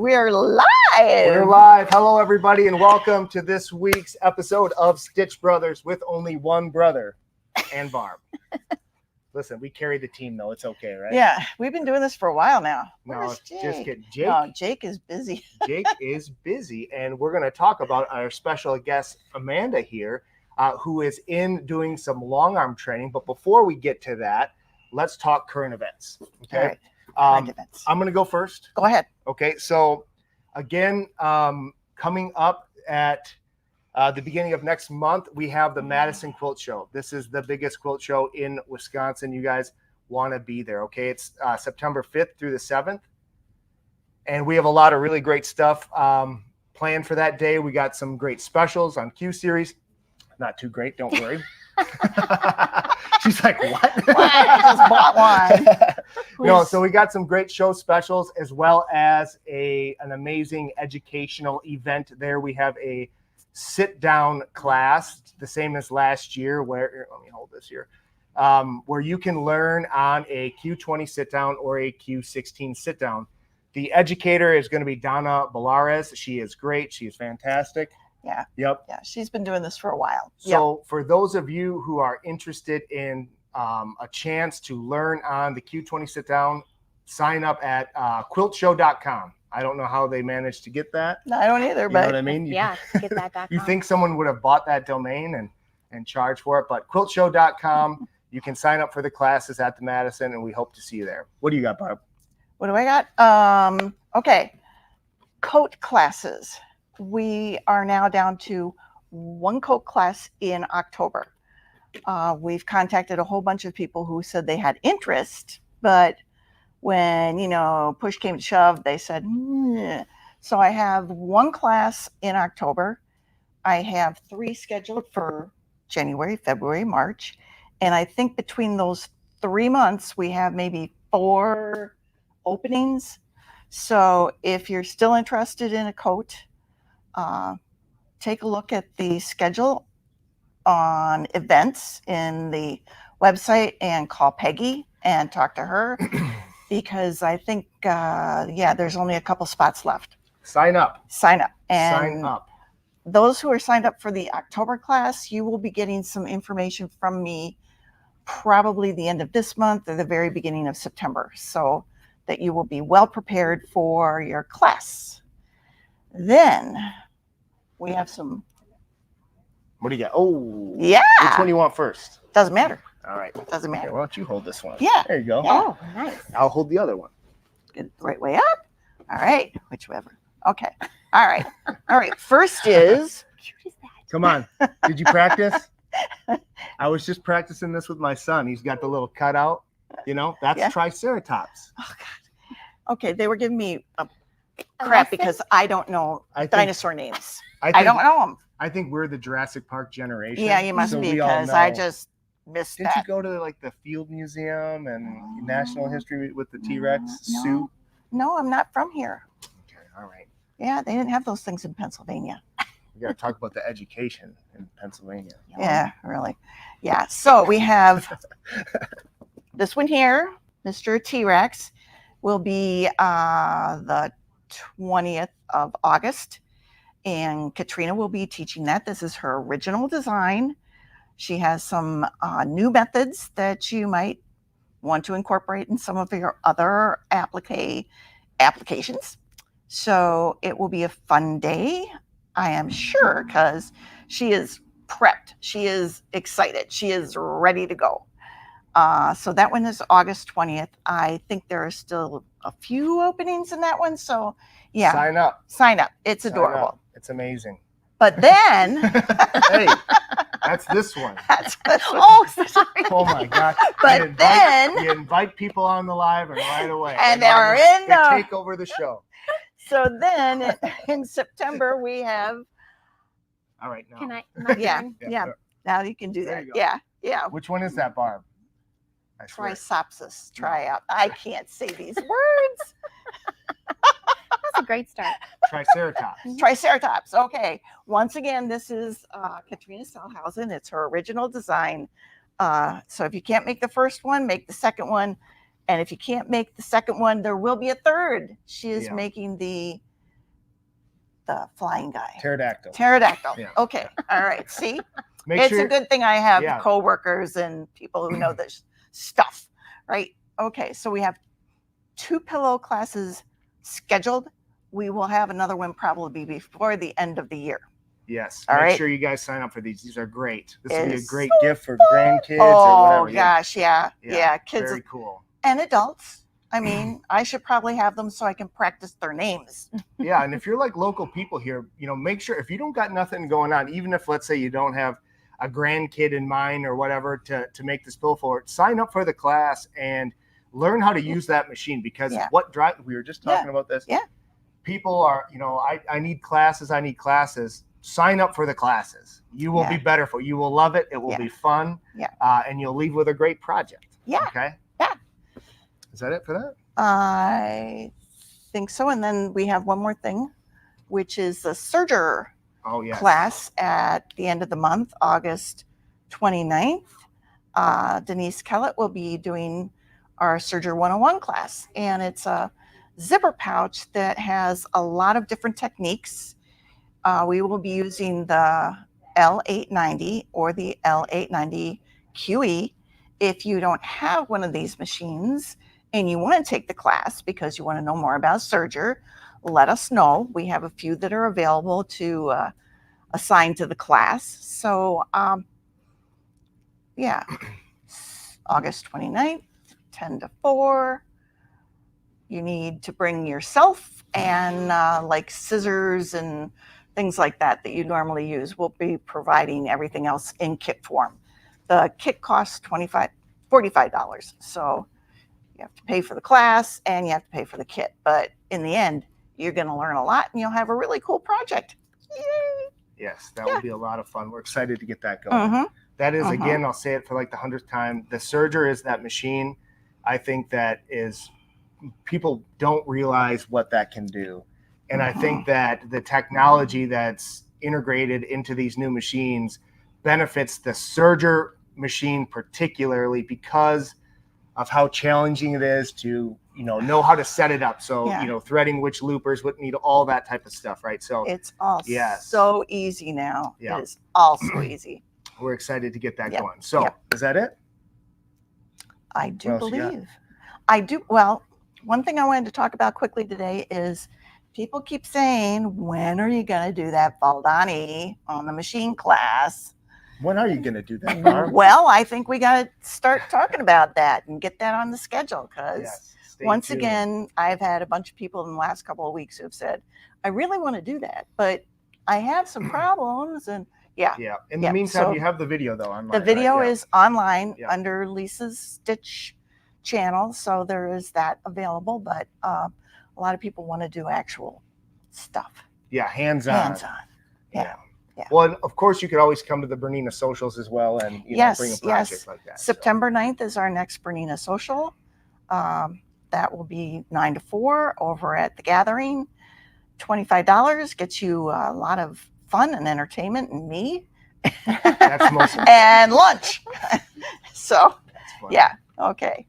we're live. We're live. Hello, everybody, and welcome to this week's episode of Stitch Brothers with only one brother and Barb. Listen, we carry the team, though. It's okay, right? Yeah, we've been doing this for a while now. No, Where's Jake? just kidding. Jake, No, Jake is busy. Jake is busy, and we're going to talk about our special guest, Amanda, here, who is in doing some long arm training. But before we get to that, let's talk current events. Okay. All right. Current events. I'm going to go first. Go ahead. Okay. So, again, coming up at the beginning of next month, we have the Madison Quilt Show. This is the biggest quilt show in Wisconsin. You guys want to be there, okay? It's September 5th through the 7th. And we have a lot of really great stuff planned for that day. We got some great specials on Q Series. Not too great, don't worry. She's like, what? I just bought one. No, so we got some great show specials as well as an amazing educational event there. We have a sit-down class, the same as last year, where, let me hold this here, where you can learn on a Q20 sit-down or a Q16 sit-down. The educator is going to be Donna Balares. She is great. She is fantastic. Yeah. Yep. Yeah, she's been doing this for a while. So for those of you who are interested in a chance to learn on the Q20 sit-down, sign up at quiltshow.com. I don't know how they managed to get that. No, I don't either, You but know what I mean? Yeah, get that. You think someone would have bought that domain and charged for it, but quiltshow.com, you can sign up for the classes at the Madison, and we hope to see you there. What do you got, Barb? what do I got? Okay. Coat classes. We are now down to one coat class in October. We've contacted a whole bunch of people who said they had interest, but when, push came to shove, they said, "Meh." So I have one class in October. I have 3 scheduled for January, February, March. And I think between those 3 months, we have maybe 4 openings. So if you're still interested in a coat, take a look at the schedule on events in the website and call Peggy and talk to her because I think, there's only a couple spots left. Sign up. And Sign up. Those who are signed up for the October class, you will be getting some information from me probably the end of this month or the very beginning of September, so that you will be well prepared for your class. Then we have some. What do you got? Oh, Yeah. Which one do you want first? Doesn't matter. All right. Doesn't Okay, matter. why don't you hold this one? Yeah. There you go. Yeah. Oh, nice. I'll hold the other one. Get it the right way up. All right. Whichever. Okay. All right. All right. First is. Cute is that? Come on. Did you practice? I was just practicing this with my son. He's got the little cutout. That's Yeah. Triceratops. Oh God. Okay. They were giving me a crap Elastic? because I don't know I think, dinosaur names. I I don't know them. I think we're the Jurassic Park generation. Yeah, you must so be we all because I know. just missed Didn't you that. go to the Field Museum and National History with the T-Rex No. suit? No, I'm not from here. Okay, all right. Yeah, they didn't have those things in Pennsylvania. We got to talk about the education in Pennsylvania. Yeah, really. Yeah. So we have this one here, Mr. T-Rex, will be the 20th of August. And Katrina will be teaching that. This is her original design. She has some new methods that you might want to incorporate in some of your other applications. So it will be a fun day, I am sure, because she is prepped. She is excited. She is ready to go. So that one is August 20th. I think there are still a few openings in that one. So yeah, sign up. It's Sign adorable. up. It's amazing. But then Hey, that's this one. that's Oh, sorry. Oh my God. But then you invite people on the live and right away. and they're in They the take over the show. so then in September we have All right, now. Can I? my yeah, turn? yeah. Now you can do There that. you go. Yeah, yeah. Which one is that, Barb? I swear. Trisopsis tryout. I can't say these words. That's a great start. Triceratops. Triceratops. Okay. Once again, this is Katrina Selhausen. It's her original design. So if you can't make the first one, make the second one. And if you can't make the second one, there will be a third. She is making the the flying guy? Pterodactyl. Pterodactyl. Yeah. Okay. All right. See, Make it's sure a good thing I have Yeah. coworkers and people who know this stuff, right? Okay. So we have 2 pillow classes scheduled. We will have another one probably before the end of the year. Yes. All Make right. sure you guys sign up for these. These are great. This will be a It's great so gift for grandkids or Oh whatever. Yeah. gosh, yeah, kids Very cool. and adults. I mean, I should probably have them so I can practice their names. Yeah, and if you're like local people here, make sure if you don't got nothing going on, even if let's say you don't have a grandkid in mind or whatever to make this bill for it, sign up for the class and learn how to use that machine because we were just talking about this. Yeah. People are, I need classes. Sign up for the classes. You will be better for it. You will love it. It will be fun. Yeah. And you'll leave with a great project. Yeah. Okay. Yeah. Is that it for that? I think so. And then we have one more thing, which is the Serger class at the end of the month, August 29th. Denise Kellett will be doing our Serger 101 class. And it's a zipper pouch that has a lot of different techniques. We will be using the L890 or the L890 QE. If you don't have one of these machines and you want to take the class because you want to know more about Serger, let us know. We have a few that are available to assign to the class. So, August 29th, 10 to 4. You need to bring yourself and like scissors and things like that you normally use. We'll be providing everything else in kit form. The kit costs $45. So you have to pay for the class and you have to pay for the kit. But in the end, you're going to learn a lot and you'll have a really cool project. Yay! Yes, that will be a lot of fun. We're excited to get that going. Mm-hmm. That is, again, I'll say it for like the 100th time. The Serger is that machine. I think that is, people don't realize what that can do. And I think that the technology that's integrated into these new machines benefits the Serger machine particularly because of how challenging it is to, know how to set it up. So, threading which loopers would need all that type of stuff, right? So it's all so easy now. Yeah. It is all so easy. We're excited to get that going. So is that it? I do believe. I do. Well, one thing I wanted to talk about quickly today is people keep saying, when are you going to do that Valdani on the machine class? When are you going to do that, Barb? Well, I think we got to start talking about that and get that on the schedule because once again, I've had a bunch of people in the last couple of weeks who have said, I really want to do that, but I have some problems. And in the meantime, you have the video though online. The video is online under Lisa's Stitch channel. So there is that available, but a lot of people want to do actual stuff. Yeah, hands-on. Hands-on. Yeah. Well, and of course, you could always come to the Bernina socials as well and bring a project like that. September 9th is our next Bernina social. That will be 9 to 4 over at the Gathering. $25 gets you a lot of fun and entertainment and me. That's most and lunch. So, okay.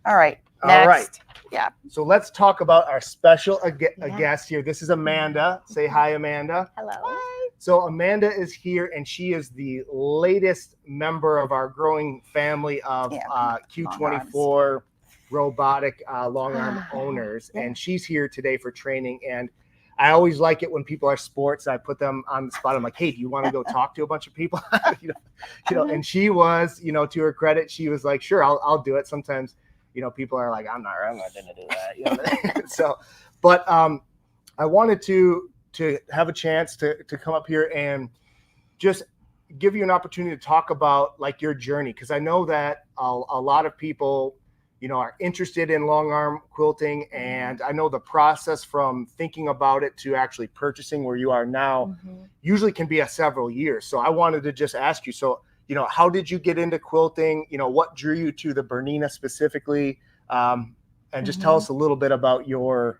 All right. Next. All right. Yeah. So let's talk about our special guest here. This is Amanda. Say hi, Amanda. Hello. Hi. So Amanda is here, and she is the latest member of our growing family of Q24 robotic long arm owners. And she's here today for training. And I always like it when people are sports. I put them on the spot. I'm like, hey, do you want to go talk to a bunch of people? And she was, to her credit, she was like, sure, I'll do it. Sometimes, people are like, I'm not going to do that. So, but I wanted to have a chance to come up here and just give you an opportunity to talk about like your journey. Cause I know that a lot of people, are interested in long arm quilting. And I know the process from thinking about it to actually purchasing where you are now usually can be several years. So I wanted to just ask you, so, how did you get into quilting? What drew you to the Bernina specifically? And just tell us a little bit about your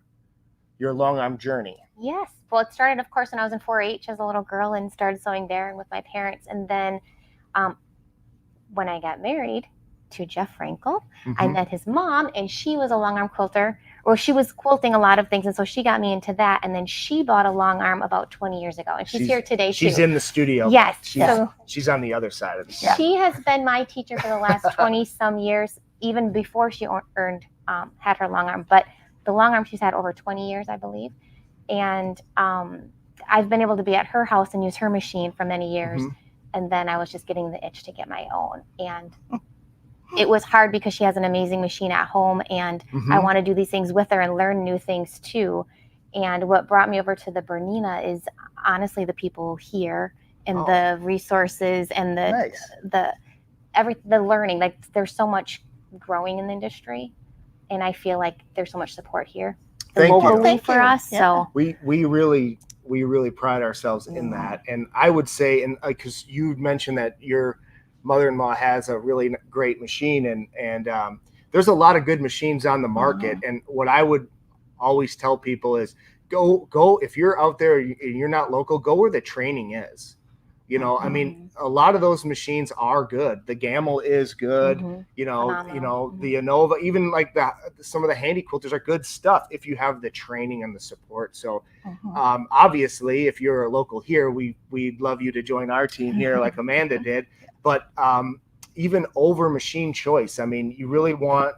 long arm journey. Yes. Well, it started, of course, when I was in 4-H as a little girl and started sewing there and with my parents. And then when I got married to Jeff Frankel, I met his mom, and she was a long arm quilter Well, she was quilting a lot of things, and so she got me into that. And then she bought a long arm about 20 years ago, and she's here today too. She's in the studio. Yes. She's on the other side of the She has been my teacher for the last 20 some years, even before she had her long arm. But the long arm she's had over 20 years, I believe. And I've been able to be at her house and use her machine for many years. Mhm. And then I was just getting the itch to get my own. And it was hard because she has an amazing machine at home, and I want to do these things with her and learn new things too. And what brought me over to the Bernina is honestly the people here and the resources and the learning. Like, there's so much growing in the industry, and I feel like there's so much support here locally for us. Yeah. So we really pride ourselves in that. And I would say, and because you mentioned that your mother-in-law has a really great machine, and there's a lot of good machines on the market. And what I would always tell people is go if you're out there and you're not local, go where the training is. You know, I mean, a lot of those machines are good. The Gamble is good. You know, the Innova, even like some of the handy quilters are good stuff if you have the training and the support. So obviously, if you're a local here, we'd love you to join our team here like Amanda did. But even over machine choice, I mean, you really want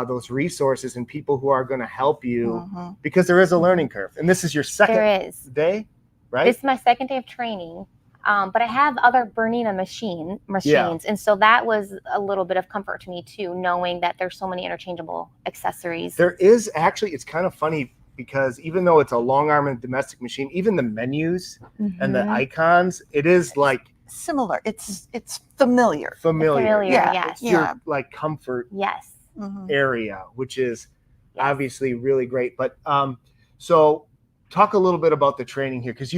those resources and people who are going to help you because there is a learning curve. And this is your second day, right? This is my second day of training. But I have other Bernina machines. And so that was a little bit of comfort to me too, knowing that there's so many interchangeable accessories. There is actually, it's kind of funny because even though it's a long arm and domestic machine, even the menus and the icons, it is like similar. It's familiar. Yes. It's your like comfort area, which is obviously really great. But so talk a little bit about the training here, because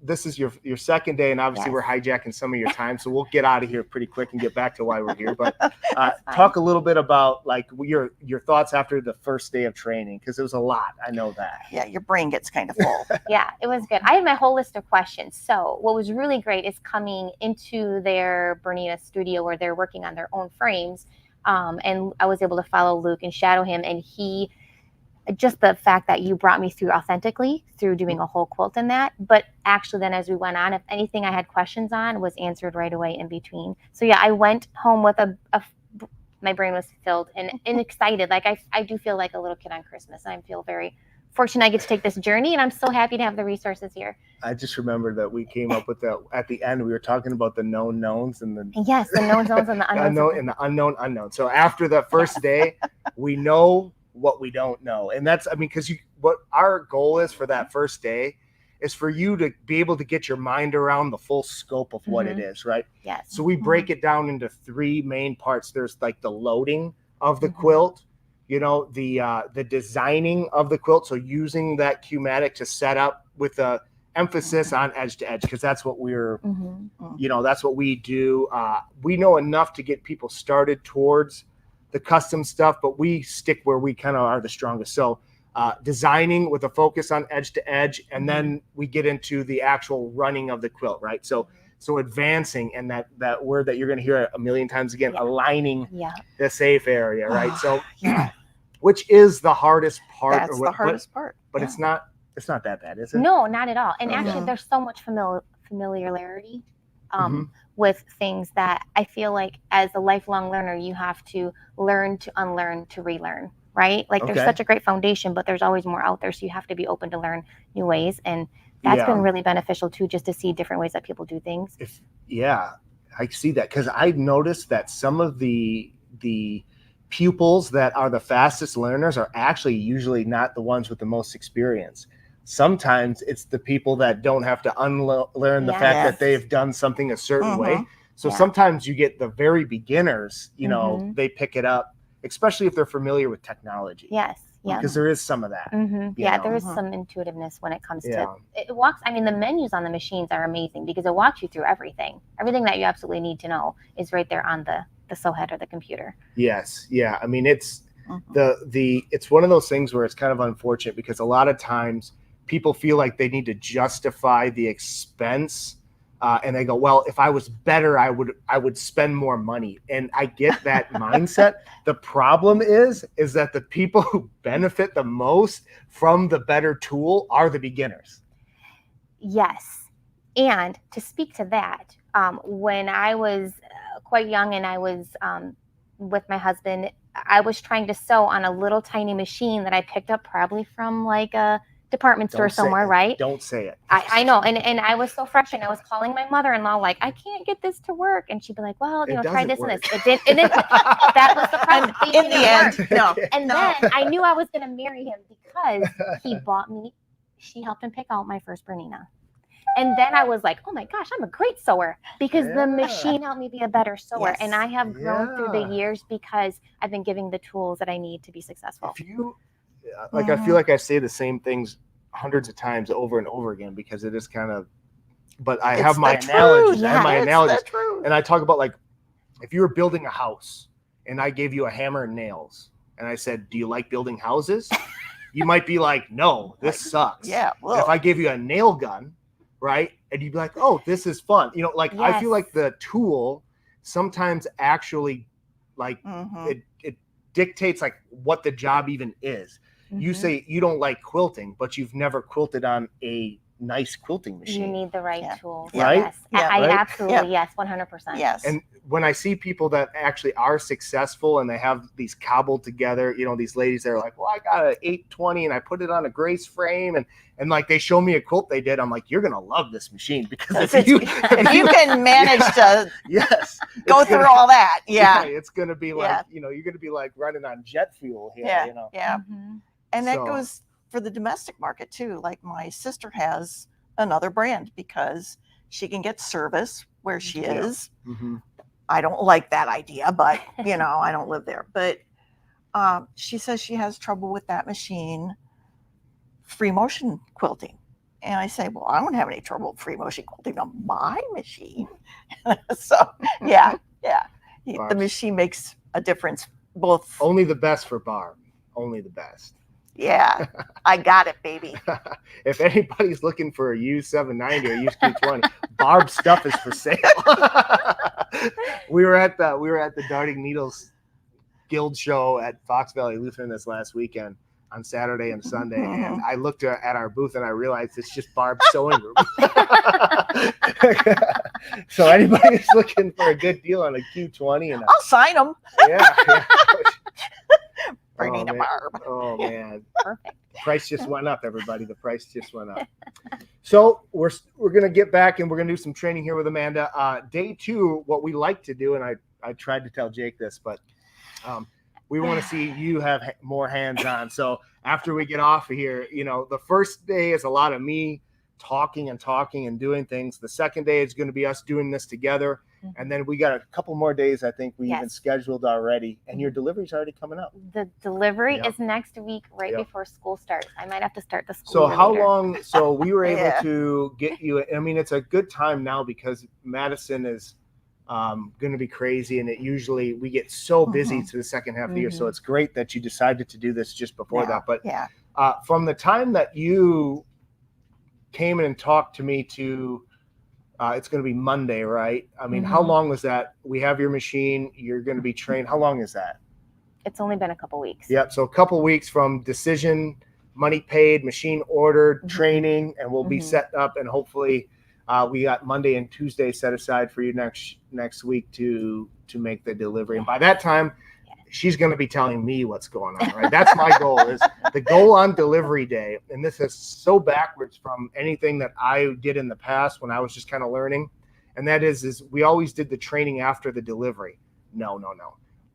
this is your second day, and obviously we're hijacking some of your time, so we'll get out of here pretty quick and get back to why we're here. But talk a little bit about like your thoughts after the first day of training, because it was a lot. I know that. Yeah, your brain gets kind of full. Yeah, it was good. I had my whole list of questions. So what was really great is coming into their Bernina studio where they're working on their own frames, and I was able to follow Luke and shadow him, and just the fact that you brought me through authentically through doing a whole quilt in that. But actually then as we went on, if anything I had questions on was answered right away in between. So yeah, I went home with my brain was filled and excited. Like I do feel like a little kid on Christmas. I feel very fortunate I get to take this journey, and I'm so happy to have the resources here. I just remember that we came up with that at the end. We were talking about the known knowns and the known knowns and the unknowns. and the unknown unknown. So after the first day, we know what we don't know. And that's, I mean, because what our goal is for that first day is for you to be able to get your mind around the full scope of what it is, right? Yes. So we break it down into three main parts. There's like the loading of the quilt, you know, the designing of the quilt. So using that Q-matic to set up with a emphasis on edge to edge, because that's what we're, you know, that's what we do. We know enough to get people started towards the custom stuff, but we stick where we kind of are the strongest. So designing with a focus on edge to edge, and then we get into the actual running of the quilt, right? So advancing, and that word that you're going to hear a million times again, aligning the safe area, right? So which is the hardest part. That's the hardest part. But it's not that bad, is it? No, not at all. And actually there's so much familiarity with things that I feel like as a lifelong learner, you have to learn to unlearn to relearn, right? Like there's such a great foundation, but there's always more out there. So you have to be open to learn new ways. And that's been really beneficial too, just to see different ways that people do things. I see that, because I've noticed that some of the pupils that are the fastest learners are actually usually not the ones with the most experience. Sometimes it's the people that don't have to unlearn the fact that they've done something a certain way. So sometimes you get the very beginners, you know, they pick it up, especially if they're familiar with technology. Yes. Yeah. Because there is some of that. Yeah, there is some intuitiveness when it comes to it. Walks. I mean, the menus on the machines are amazing because it walks you through everything. Everything that you absolutely need to know is right there on the sew head or the computer. Yes. Yeah. I mean, it's it's one of those things where it's kind of unfortunate because a lot of times people feel like they need to justify the expense And they go, well, if I was better, I would spend more money. And I get that mindset. The problem is that the people who benefit the most from the better tool are the beginners. Yes. And to speak to that, when I was quite young and I was with my husband, I was trying to sew on a little tiny machine that I picked up probably from like a department store somewhere, right? Don't say it. I know. And I was so frustrated. I was calling my mother-in-law like, I can't get this to work. And she'd be like, well, you know, try this and this. It didn't. That was the problem. In the end, no. And then I knew I was going to marry him because he bought me, she helped him pick out my first Bernina. And then I was like, oh my gosh, I'm a great sewer because the machine helped me be a better sewer. Yes. And I have grown through the years because I've been giving the tools that I need to be successful. If you, like, I feel like I say the same things hundreds of times over and over again because it is kind of, but I have my analogies. I have my analogies. And I talk about, like, if you were building a house and I gave you a hammer and nails and I said, do you like building houses? You might be like, no, this sucks. Yeah. Well, if I gave you a nail gun, right? And you'd be like, oh, this is fun. You know, like, I feel like the tool sometimes actually, like, it dictates, like, what the job even is. You say you don't like quilting, but you've never quilted on a nice quilting machine. You need the right tool. Right? Yes. I absolutely, yes, 100%. Yes. And when I see people that actually are successful and they have these cobbled together, you know, these ladies that are like, well, I got an 820 and I put it on a Grace frame and like they show me a quilt they did. I'm like, you're going to love this machine because if you can manage to go through all that. Yeah. It's going to be like, you know, you're going to be like running on jet fuel here, you know? Yeah. And that goes for the domestic market too. Like my sister has another brand because she can get service where she is. I don't like that idea, but you know, I don't live there. But she says she has trouble with that machine, free motion quilting. And I say, well, I don't have any trouble with free motion quilting on my machine. So the machine makes a difference. Both. Only the best for Barb. Only the best. Yeah, I got it, baby. If anybody's looking for a used 790 or used 220, Barb's stuff is for sale. we were at the Darting Needles Guild show at Fox Valley Lutheran this last weekend on Saturday and Sunday, and I looked at our booth and I realized it's just Barb's sewing room. So anybody's looking for a good deal on a Q20, and I'll sign them. Yeah. Bernina Barb. Oh man. Perfect. The price just went up, everybody. The price just went up. So we're gonna get back and we're gonna do some training here with Amanda. Day 2, what we like to do, and I tried to tell Jake this, but we want to see you have more hands-on. So after we get off of here, you know, the first day is a lot of me talking and doing things. The second day is going to be us doing this together. And then we got a couple more days, I think we even scheduled already. And your delivery's already coming up. The delivery is next week, right before school starts. I might have to start the school. So how long? So we were able to get you. I mean, it's a good time now because Madison is going to be crazy, and we get so busy to the second half of the year. So it's great that you decided to do this just before that. But from the time that you came in and talked to me to it's going to be Monday, right? I mean, how long was that? We have your machine. You're going to be trained. How long is that? It's only been a couple weeks. Yep. So a couple weeks from decision, money paid, machine ordered, training, and we'll be set up. And hopefully we got Monday and Tuesday set aside for you next week to make the delivery. And by that time, she's going to be telling me what's going on, right? That's my goal, is the goal on delivery day. And this is so backwards from anything that I did in the past when I was just kind of learning. And that is we always did the training after the delivery. No.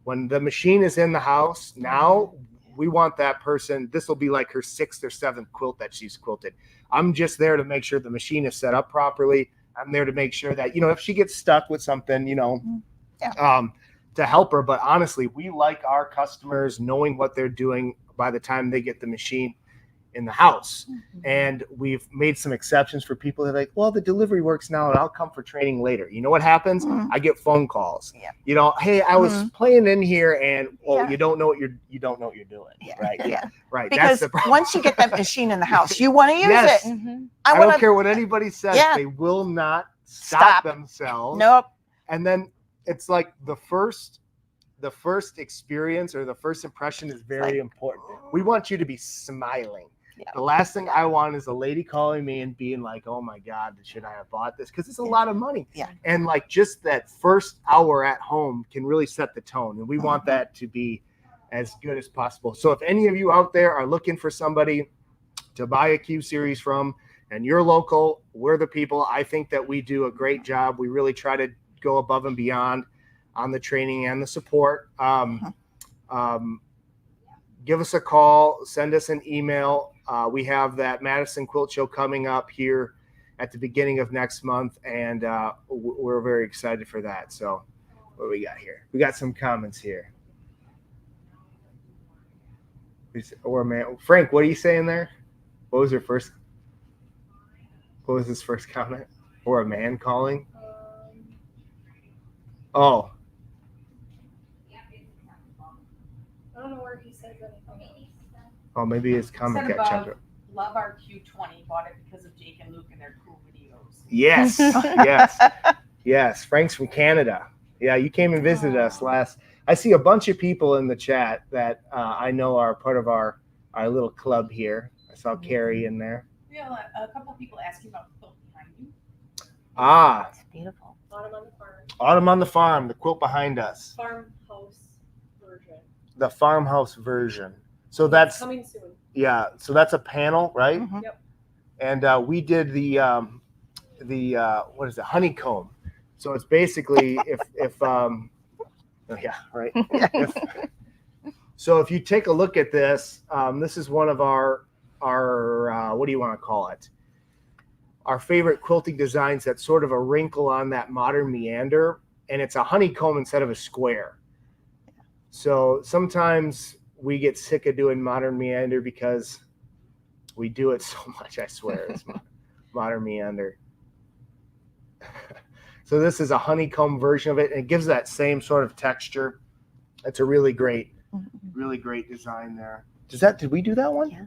When the machine is in the house, now we want that person. This will be like her 6th or 7th quilt that she's quilted. I'm just there to make sure the machine is set up properly. I'm there to make sure that, you know, if she gets stuck with something, you know, to help her. But honestly, we like our customers knowing what they're doing by the time they get the machine in the house. And we've made some exceptions for people that are like, well, the delivery works now and I'll come for training later. You know what happens? I get phone calls. You know, hey, I was playing in here and you don't know what you're doing. Right. Right. Because that's the problem. Once you get that machine in the house, you want to use it. I don't care what anybody says. They will not stop themselves. Nope. And then it's like the first experience or the first impression is very important. We want you to be smiling. Yeah. The last thing I want is a lady calling me and being like, oh my God, should I have bought this? Because it's a lot of money. Yeah. And like just that first hour at home can really set the tone. And we want that to be as good as possible. So if any of you out there are looking for somebody to buy a Q series from and you're local, we're the people. I think that we do a great job. We really try to go above and beyond on the training and the support. Give us a call, send us an email. We have that Madison Quilt Show coming up here at the beginning of next month, and we're very excited for that. So what do we got here? We got some comments here. Frank, what are you saying there? What was his first comment? Or a man calling? Oh. I don't know where he says anything. Oh, maybe his comment Said got above, checked. love our Q20. Bought it because of Jake and Luke and their cool videos. Yes, yes. Frank's from Canada. Yeah, you came and visited us last. I see a bunch of people in the chat that I know are part of our little club here. I saw Carrie in there. We have a couple people asking about the quilt behind you. Ah, It's beautiful. Autumn on the farm. Autumn on the Farm, the quilt behind us. Farmhouse version. The farmhouse version. So that's Coming soon. so that's a panel, right? Mhm. Yep. And we did the what is it, honeycomb. So it's basically if oh yeah, right. So if you take a look at this, this is one of our what do you want to call it? Our favorite quilting designs that's sort of a wrinkle on that modern meander, and it's a honeycomb instead of a square. So sometimes we get sick of doing modern meander because we do it so much, I swear. It's modern meander. So this is a honeycomb version of it, and it gives that same sort of texture. It's a really great design there. Did we do that one? Yeah.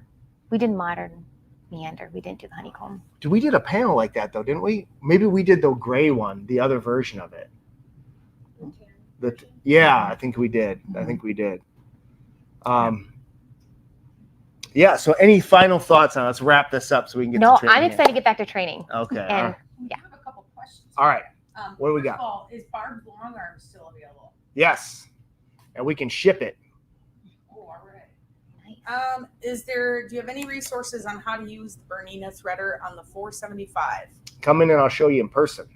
We did modern meander. We didn't do the honeycomb. We did a panel like that though, didn't we? Maybe we did the gray one, the other version of it. Yeah, I think we did. Yeah. So any final thoughts on it? Let's wrap this up so we can get No, to training. I'm excited to get back to training. Okay. And I have a couple questions. All right. What do we First got? of all, is Barb's long arm still available? Yes. And we can ship it. Oh, all right. Nice. Do you have any resources on how to use the Bernina threader on the 475? Come in and I'll show you in person.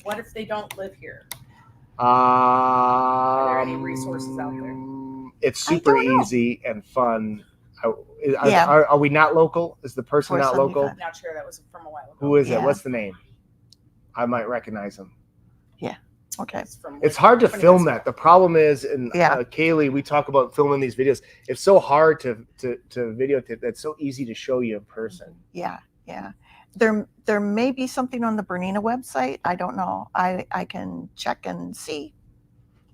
What if they don't live here? Are there any resources out there? It's super don't know. easy and fun. Yeah. Are we not local? Is the person not local? 475. Not sure. That was from a while ago. Who is it? Yeah. What's the name? I might recognize him. Okay. It's hard to 20 film minutes that. The problem is, and Yeah. Kaylee, we talk about filming these videos. It's so hard to videotape. It's so easy to show you in person. Yeah. There may be something on the Bernina website. I don't know. I can check and see.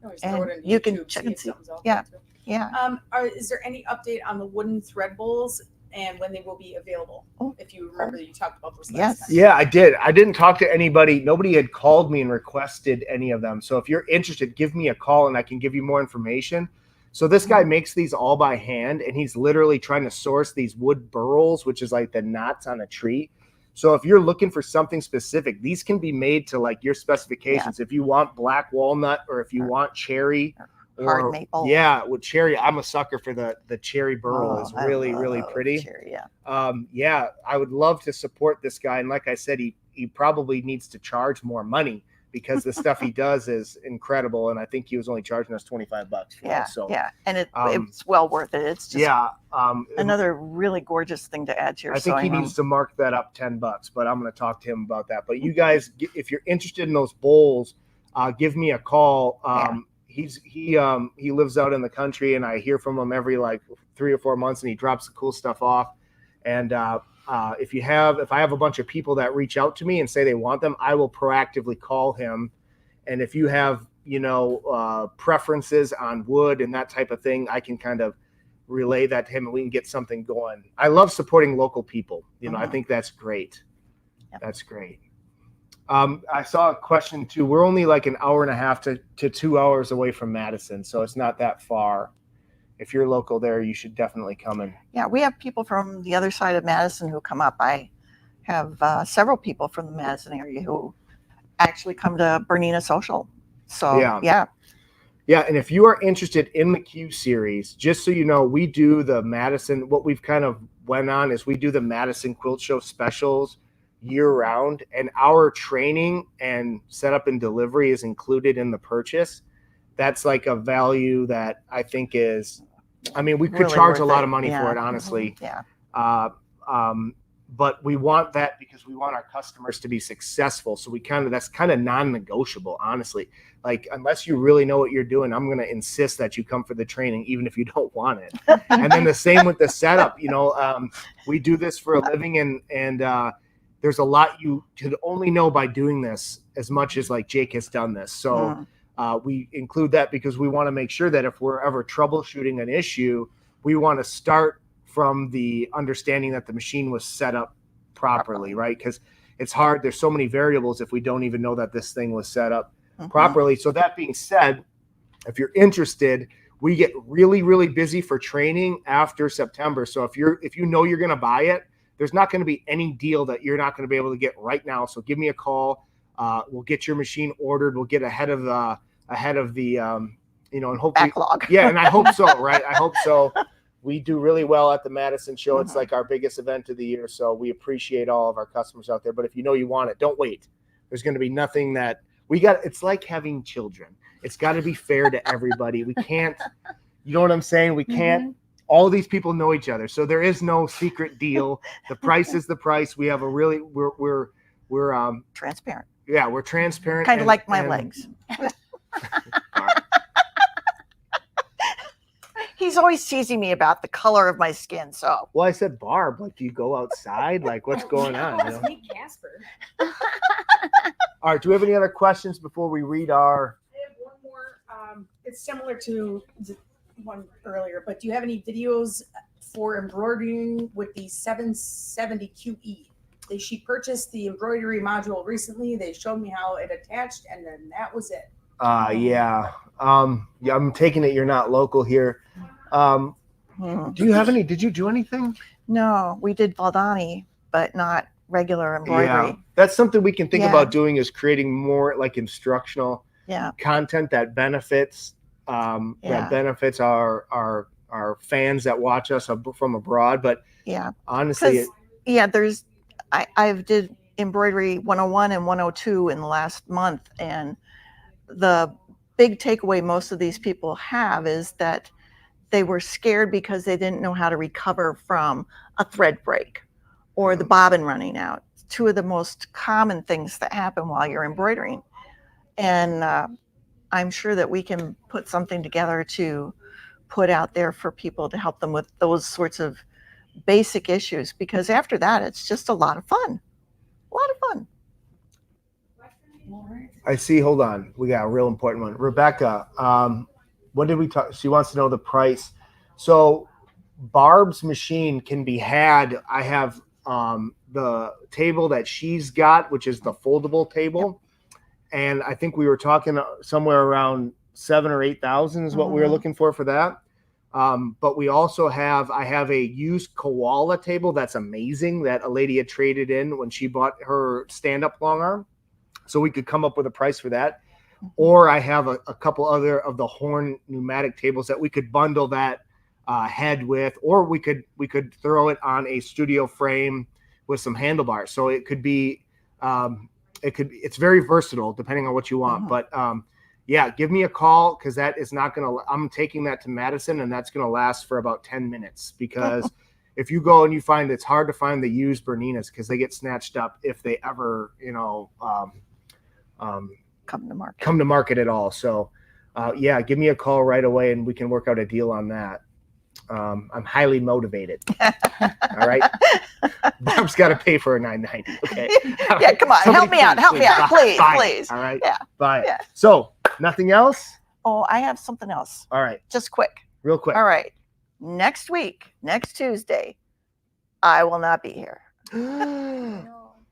Always And throw it in you can YouTube, check see and if see. something's out Yeah. there, too. Yeah. Is there any update on the wooden thread bowls and when they will be available? Oh. If you remember, you talked about those last Yes. time. Yeah, I did. I didn't talk to anybody. Nobody had called me and requested any of them. So if you're interested, give me a call and I can give you more information. So this guy makes these all by hand, and he's literally trying to source these wood burls, which is like the knots on a tree. So if you're looking for something specific, these can be made to like your specifications. If you want black walnut or if you want cherry Hard maple. Yeah, with cherry, I'm a sucker for the cherry burl. Oh, It's I really love pretty. cherry, yeah. Yeah, I would love to support this guy. And like I said, he probably needs to charge more money because the stuff he does is incredible. And I think he was only charging us $25 for Yeah. it. So Yeah. And um, it's well worth it. It's just yeah, another really gorgeous thing to add to your I think he sewing room. needs to mark that up $10, but I'm going to talk to him about that. But you guys, if you're interested in those bowls, give me a call. He lives out in the country, and I hear from him every like 3 or 4 months, and he drops the cool stuff off. And if I have a bunch of people that reach out to me and say they want them, I will proactively call him. And if you have preferences on wood and that type of thing, I can kind of relay that to him, and we can get something going. I love supporting local people. I think that's great. Yep. That's great. I saw a question too. We're only like an hour and a half to 2 hours away from Madison, so it's not that far. If you're local there, you should definitely come in. Yeah, we have people from the other side of Madison who come up. I have several people from the Madison area who actually come to Bernina Social. So Yeah. Yeah, and if you are interested in the Q series, just so you know, we do the Madison. What we've kind of went on is we do the Madison Quilt Show specials year round, and our training and setup and delivery is included in the purchase. That's like a value that I think is, I mean, we could really charge a worth lot it. of money for Yeah. it, honestly. Yeah. But we want that because we want our customers to be successful. So that's kind of non-negotiable, honestly. Like, unless you really know what you're doing, I'm going to insist that you come for the training, even if you don't want it. And then the same with the setup. We do this for a living, and there's a lot you could only know by doing this, as much as like Jake has done this. So we include that because we want to make sure that if we're ever troubleshooting an issue, we want to start from the understanding that the machine was set up properly, right? Because it's hard. There's so many variables if we don't even know that this thing was set up properly. So that being said, if you're interested, we get really, really busy for training after September. So if you know you're going to buy it, there's not going to be any deal that you're not going to be able to get right now. So give me a call. We'll get your machine ordered. We'll get ahead of the and hopefully Backlog. Yeah, and I hope so, right? I hope so. We do really well at the Madison show. It's like our biggest event of the year. So we appreciate all of our customers out there. But if you know you want it, don't wait. There's going to be nothing that we got. It's like having children. It's got to be fair to everybody. We can't, you know what I'm saying? We can't, all these people know each other. So there is no secret deal. The price is the price. We have a really, we're transparent. Yeah, we're transparent. Kind of like my legs. He's always teasing me about the color of my skin. So, well, I said, Barb, like, do you go outside? Like, what's going on? It's me, Casper. All right. Do we have any other questions before we read our? I have one more. It's similar to the one earlier, but do you have any videos for embroidering with the 770 QE? She purchased the embroidery module recently. They showed me how it attached, and then that was it. Yeah. I'm taking it you're not local here. Do you have any? Did you do anything? No, we did Valdani, but not regular embroidery. Yeah, that's something we can think about doing, is creating more like instructional content that benefits our fans that watch us from abroad. But honestly, I've did embroidery 101 and 102 in the last month, and the big takeaway most of these people have is that they were scared because they didn't know how to recover from a thread break or the bobbin running out. Two of the most common things that happen while you're embroidering. And I'm sure that we can put something together to put out there for people to help them with those sorts of basic issues, because after that, it's just a lot of fun. A lot of fun. I see. Hold on. We got a real important one. Rebecca, what did we talk? She wants to know the price. So Barb's machine can be had. I have the table that she's got, which is the foldable table. And I think we were talking somewhere around 7,000 or 8,000 is what we were looking for that. But we also I have a used koala table that's amazing that a lady had traded in when she bought her stand-up long arm. So we could come up with a price for that. Or I have a couple other of the horn pneumatic tables that we could bundle that head with, or we could throw it on a studio frame with some handlebars. So it could be, it's very versatile depending on what you want. But give me a call, because that is not going to, I'm taking that to Madison, and that's going to last for about 10 minutes, because if you go and you find it's hard to find the used Berninas, because they get snatched up if they ever, come to market at all. So give me a call right away and we can work out a deal on that. I'm highly motivated. All right. Barb's got to pay for a $9.90. Okay. Yeah, come on. Help me out. Please. All right. Yeah. Bye. Yeah. So nothing else? Oh, I have something else. All right. Just quick. Real quick. All right. Next week, next Tuesday, I will not be here.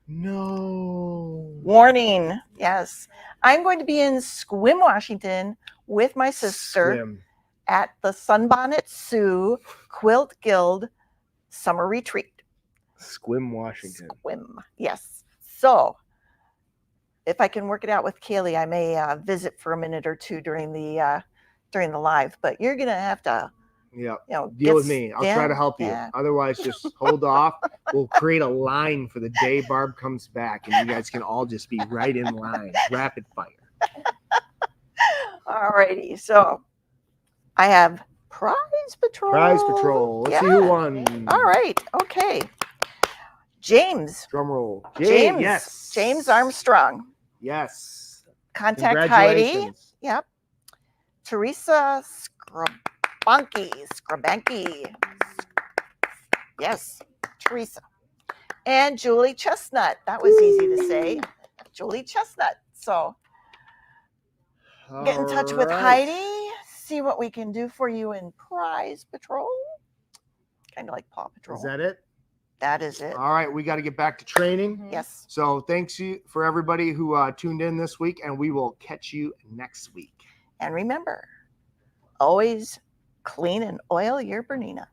No. Warning. Yes. I'm going to be in Sequim, Washington with my sister Swim. at the Sunbonnet Sioux Quilt Guild Summer Retreat. Sequim, Washington. Sequim. Yes. So if I can work it out with Kaylee, I may visit for a minute or two during the live, but you're going to have to, Yeah. you know, Deal with me. I'll try to help you. yeah. Otherwise, just hold off. We'll create a line for the day Barb comes back, and you guys can all just be right in line. Rapid fire. All righty. So I have Prize Patrol. Prize Patrol. Let's see who won. All right. Okay. James. Drum roll. James. Yes. James Armstrong. Yes. Contact Heidi. Congratulations. Yep. Teresa Scrabanki. Yes, Teresa. And Julie Chestnut. That was easy to say. Julie Chestnut. So get in touch with All right. Heidi. See what we can do for you in Prize Patrol. Kind of like Paw Patrol. Is that it? That is it. All right. We got to get back to training. Yes. So thanks you for everybody who tuned in this week, and we will catch you next week. And remember, always clean and oil your Bernina.